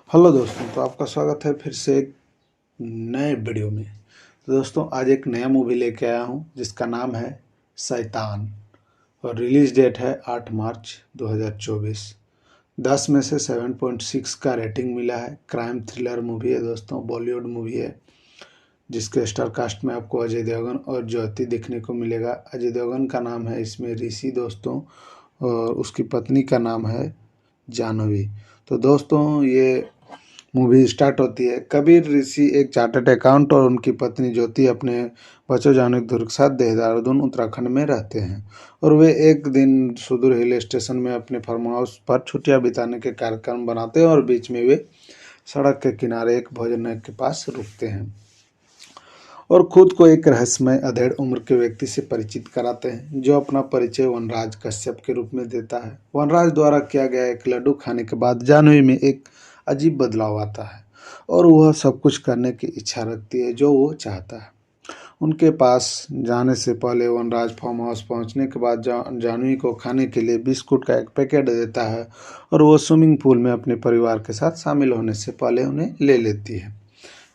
Hello दोस्तों, तो आपका स्वागत है फिर से एक नए वीडियो में। तो दोस्तों, आज एक नया मूवी लेके आया हूँ जिसका नाम है शैतान और रिलीज डेट है 8 मार्च 2024। 10 में से 7.6 का रेटिंग मिला है। क्राइम थ्रिलर मूवी है दोस्तों, बॉलीवुड मूवी है जिसके स्टार कास्ट में आपको अजय देवगन और ज्योति देखने को मिलेगा। अजय देवगन का नाम है इसमें ऋषि दोस्तों, और उसकी पत्नी का नाम है जानवी। तो दोस्तों, ये मूवी स्टार्ट होती है। कबीर ऋषि एक चार्टर्ड अकाउंट और उनकी पत्नी ज्योति अपने बच्चों जानकी धुर के साथ देहरादून उत्तराखंड में रहते हैं, और वे एक दिन सुदूर हिल स्टेशन में अपने फार्म हाउस पर छुट्टियां बिताने के कार्यक्रम बनाते हैं और बीच में वे सड़क के किनारे एक भोजनालय के पास रुकते हैं और खुद को एक रहस्यमय अधेड़ उम्र के व्यक्ति से परिचित कराते हैं जो अपना परिचय वनराज कश्यप के रूप में देता है। वनराज द्वारा किया गया एक लड्डू खाने के बाद जानवी में एक अजीब बदलाव आता है और वह सब कुछ करने की इच्छा रखती है जो वो चाहता है। उनके पास जाने से पहले वनराज फार्म हाउस पहुंचने के बाद जानवी को खाने के लिए बिस्कुट का एक पैकेट देता है और वो स्विमिंग पूल में अपने परिवार के साथ शामिल होने से पहले उन्हें ले लेती है।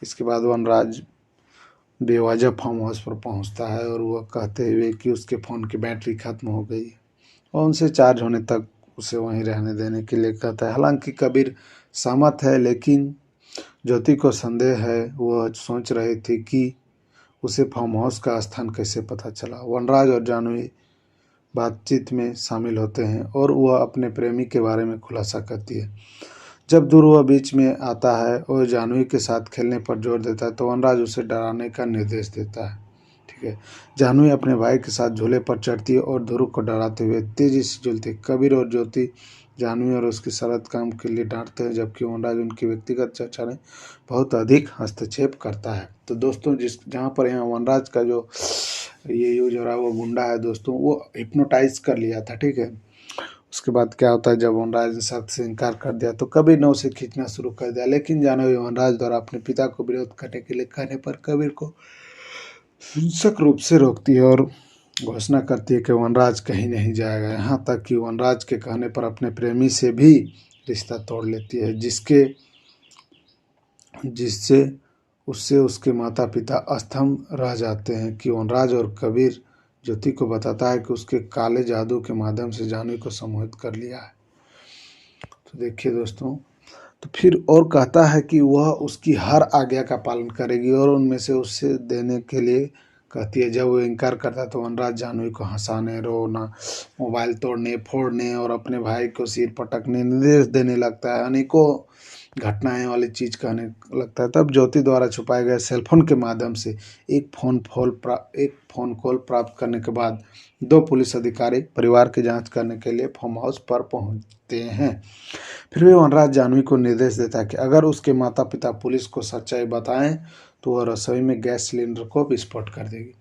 इसके बाद वनराज बेवजह फार्म हाउस पर पहुंचता है और वह कहते हुए कि उसके फ़ोन की बैटरी खत्म हो गई है और उनसे चार्ज होने तक उसे वहीं रहने देने के लिए कहता है। हालांकि कबीर सहमत है, लेकिन ज्योति को संदेह है। वह सोच रही थी कि उसे फार्म हाउस का स्थान कैसे पता चला। वनराज और जानवी बातचीत में शामिल होते हैं और वह अपने प्रेमी के बारे में खुलासा करती है। जब ध्रुव बीच में आता है और जानवी के साथ खेलने पर जोर देता है तो वनराज उसे डराने का निर्देश देता है। ठीक है, जानवी अपने भाई के साथ झूले पर चढ़ती है और ध्रुव को डराते हुए तेजी से झूलती है। कबीर और ज्योति जानवी और उसके शरारत काम के लिए डांटते हैं, जबकि वनराज उनकी व्यक्तिगत चर्चा में बहुत अधिक हस्तक्षेप करता है। तो दोस्तों, जहाँ पर यहाँ वनराज का जो ये यूज हो रहा है वो गुंडा है दोस्तों, वो हिप्नोटाइज कर लिया था। ठीक है, उसके बाद क्या होता है, जब वनराज ने सख्त से इनकार कर दिया तो कबीर ने उसे खींचना शुरू कर दिया, लेकिन जानवी वनराज द्वारा अपने पिता को विरोध करने के लिए कहने पर कबीर को हिंसक रूप से रोकती है और घोषणा करती है कि वनराज कहीं नहीं जाएगा। यहाँ तक कि वनराज के कहने पर अपने प्रेमी से भी रिश्ता तोड़ लेती है, जिससे उससे उसके माता पिता अस्तंभ रह जाते हैं कि वनराज और कबीर ज्योति को बताता है कि उसके काले जादू के माध्यम से जानवी को सम्मोहित कर लिया है। तो देखिए दोस्तों, तो फिर और कहता है कि वह उसकी हर आज्ञा का पालन करेगी और उनमें से उससे देने के लिए कहती है। जब वो इनकार करता है तो वनराज जानवी को हंसाने, रोना, मोबाइल तोड़ने, फोड़ने और अपने भाई को सिर पटकने निर्देश देने लगता है। अनेकों घटनाएं वाली चीज कहने लगता है। तब ज्योति द्वारा छुपाए गए सेलफोन के माध्यम से एक फोन कॉल प्राप्त करने के बाद दो पुलिस अधिकारी परिवार की जांच करने के लिए फार्म हाउस पर पहुंचते हैं। फिर भी वनराज जानवी को निर्देश देता है कि अगर उसके माता पिता पुलिस को सच्चाई बताएं तो वह रसोई में गैस सिलेंडर को विस्फोट कर देगी,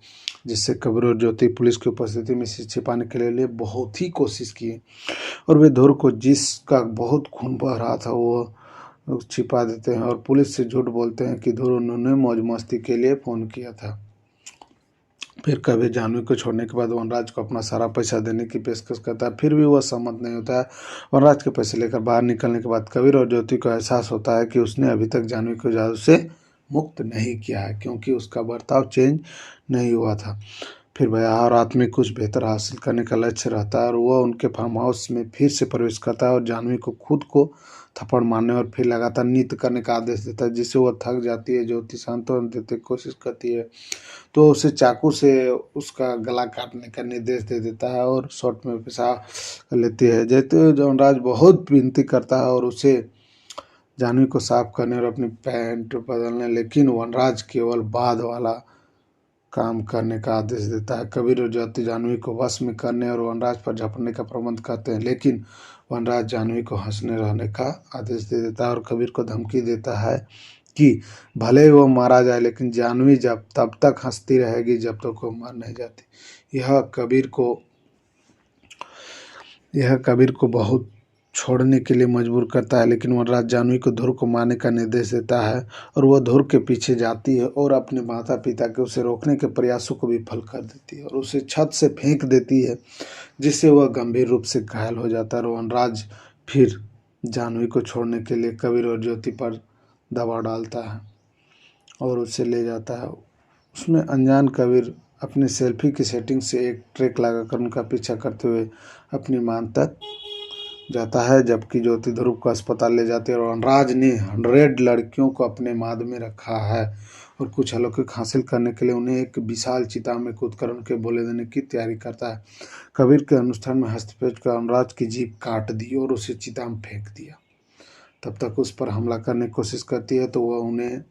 जिससे कबीर और ज्योति पुलिस की उपस्थिति में इसे छिपाने के लिए बहुत ही कोशिश की और वे ध्रुव को, जिसका बहुत खून बह रहा था, वो छिपा देते हैं और पुलिस से झूठ बोलते हैं कि ध्रुव उन्होंने मौज मस्ती के लिए फ़ोन किया था। फिर कबीर जानवी को छोड़ने के बाद वनराज को अपना सारा पैसा देने की पेशकश करता है, फिर भी वह सहमत नहीं होता है। वनराज के पैसे लेकर बाहर निकलने के बाद कबीर और ज्योति को एहसास होता है कि उसने अभी तक जानवी को जादू से मुक्त नहीं किया है, क्योंकि उसका बर्ताव चेंज नहीं हुआ था। फिर वह हर रात में कुछ बेहतर हासिल करने का लक्ष्य रहता है और वह उनके फार्म हाउस में फिर से प्रवेश करता है और जानवी को खुद को थप्पड़ मारने और फिर लगातार नृत्य करने का आदेश देता है, जिससे वह थक जाती है। ज्योति सांत्वना देने की कोशिश करती है तो उसे चाकू से उसका गला काटने का निर्देश दे देता है और शॉर्ट में पेशाब कर लेती है। जैसे जौनराज बहुत विनती करता है और उसे जानवी को साफ करने और अपनी पैंट बदलने, लेकिन वनराज केवल बाद वाला काम करने का आदेश देता है। कबीर और ज्योति जानवी को वश में करने और वनराज पर झपटने का प्रबंध करते हैं, लेकिन वनराज जानवी को हंसने रहने का आदेश दे देता है और कबीर को धमकी देता है कि भले ही वो मारा जाए, लेकिन जानवी जब तब तक हंसती रहेगी जब तक वो मर नहीं जाती। यह कबीर को बहुत छोड़ने के लिए मजबूर करता है, लेकिन वनराज जानवी को ध्रुव को मारने का निर्देश देता है और वह ध्रुव के पीछे जाती है और अपने माता पिता के उसे रोकने के प्रयासों को विफल कर देती है और उसे छत से फेंक देती है, जिससे वह गंभीर रूप से घायल हो जाता है और वनराज फिर जानवी को छोड़ने के लिए कबीर और ज्योति पर दबाव डालता है और उसे ले जाता है। उसमें अनजान कबीर अपने सेल्फी की सेटिंग से एक ट्रैक लगाकर उनका पीछा करते हुए अपनी मान तक जाता है, जबकि ज्योति ध्रुव को अस्पताल ले जाती है। और वनराज ने 100 लड़कियों को अपने माद में रखा है और कुछ अलौकिक हासिल करने के लिए उन्हें एक विशाल चिता में कूदकर उनके बोले देने की तैयारी करता है। कबीर के अनुष्ठान में हस्तक्षेप कर वनराज की जीभ काट दी और उसे चिता में फेंक दिया। तब तक उस पर हमला करने की कोशिश करती है तो वह उन्हें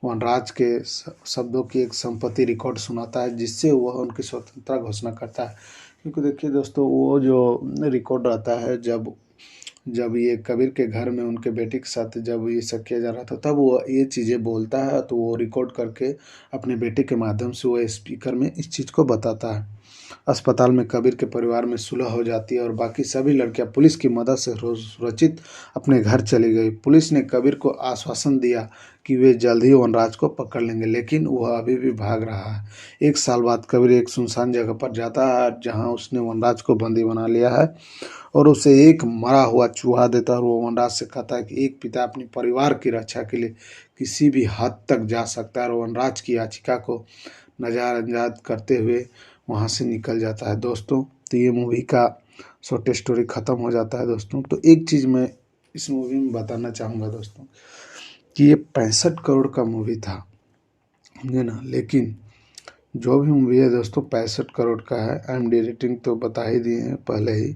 वनराज के शब्दों की एक संपत्ति रिकॉर्ड सुनाता है, जिससे वह उनकी स्वतंत्रता घोषणा करता है। क्योंकि देखिए दोस्तों, वो जो रिकॉर्ड रहता है, जब ये कबीर के घर में उनके बेटे के साथ जब ये सब किया जा रहा था, तब वो ये चीज़ें बोलता है, तो वो रिकॉर्ड करके अपने बेटे के माध्यम से वो स्पीकर में इस चीज़ को बताता है। अस्पताल में कबीर के परिवार में सुलह हो जाती है और बाकी सभी लड़कियां पुलिस की मदद से सुरक्षित अपने घर चली गई। पुलिस ने कबीर को आश्वासन दिया कि वे जल्द ही वनराज को पकड़ लेंगे, लेकिन वह अभी भी भाग रहा है। 1 साल बाद कबीर एक सुनसान जगह पर जाता है जहां उसने वनराज को बंदी बना लिया है और उसे एक मरा हुआ चूहा देता है। और वो वनराज से कहता है कि एक पिता अपने परिवार की रक्षा के लिए किसी भी हद तक जा सकता है, और वनराज की याचिका को नज़रअंदाज करते हुए वहाँ से निकल जाता है। दोस्तों, तो ये मूवी का शॉर्ट स्टोरी ख़त्म हो जाता है। दोस्तों, तो एक चीज़ मैं इस मूवी में बताना चाहूँगा दोस्तों, कि ये 65 करोड़ का मूवी था, समझे ना। लेकिन जो भी मूवी है दोस्तों 65 करोड़ का है। IMDb रेटिंग तो बता ही दिए हैं पहले ही।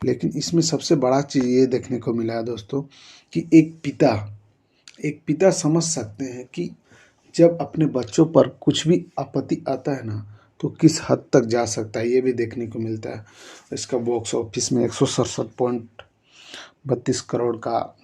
लेकिन इसमें सबसे बड़ा चीज़ ये देखने को मिला है दोस्तों, कि एक पिता समझ सकते हैं कि जब अपने बच्चों पर कुछ भी आपत्ति आता है ना, तो किस हद तक जा सकता है, ये भी देखने को मिलता है। इसका बॉक्स ऑफिस में 167.32 करोड़ का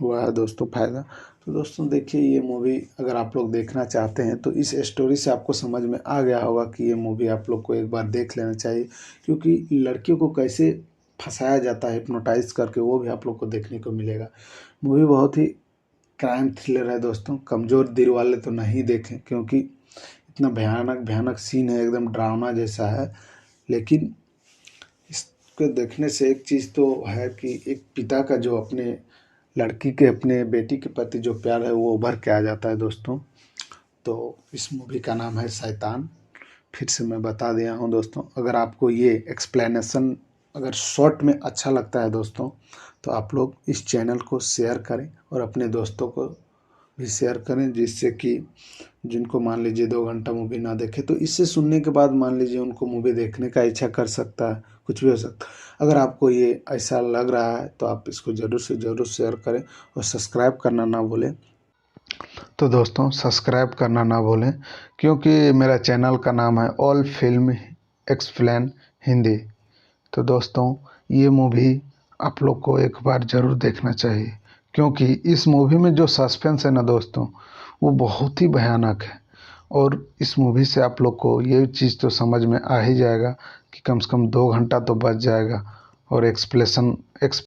हुआ है दोस्तों फ़ायदा। तो दोस्तों देखिए, ये मूवी अगर आप लोग देखना चाहते हैं तो इस स्टोरी से आपको समझ में आ गया होगा कि ये मूवी आप लोग को एक बार देख लेना चाहिए, क्योंकि लड़कियों को कैसे फंसाया जाता है हिप्नोटाइज करके, वो भी आप लोग को देखने को मिलेगा। मूवी बहुत ही क्राइम थ्रिलर है दोस्तों। कमज़ोर दिल वाले तो नहीं देखें, क्योंकि इतना भयानक भयानक सीन है, एकदम ड्रामा जैसा है। लेकिन इसको देखने से एक चीज़ तो है कि एक पिता का जो अपने लड़की के अपने बेटी के प्रति जो प्यार है वो उभर के आ जाता है दोस्तों। तो इस मूवी का नाम है शैतान। फिर से मैं बता दिया हूँ दोस्तों। अगर आपको ये एक्सप्लेनेशन अगर शॉर्ट में अच्छा लगता है दोस्तों, तो आप लोग इस चैनल को शेयर करें और अपने दोस्तों को भी शेयर करें, जिससे कि जिनको मान लीजिए 2 घंटा मूवी ना देखे, तो इससे सुनने के बाद मान लीजिए उनको मूवी देखने का इच्छा कर सकता है, कुछ भी हो सकता है। अगर आपको ये ऐसा लग रहा है तो आप इसको ज़रूर से ज़रूर शेयर करें और सब्सक्राइब करना ना भूलें। तो दोस्तों, सब्सक्राइब करना ना भूलें, क्योंकि मेरा चैनल का नाम है ऑल फिल्म एक्सप्लेन हिंदी। तो दोस्तों, ये मूवी आप लोग को एक बार ज़रूर देखना चाहिए, क्योंकि इस मूवी में जो सस्पेंस है ना दोस्तों, वो बहुत ही भयानक है। और इस मूवी से आप लोग को ये चीज़ तो समझ में आ ही जाएगा कि कम से कम 2 घंटा तो बच जाएगा। और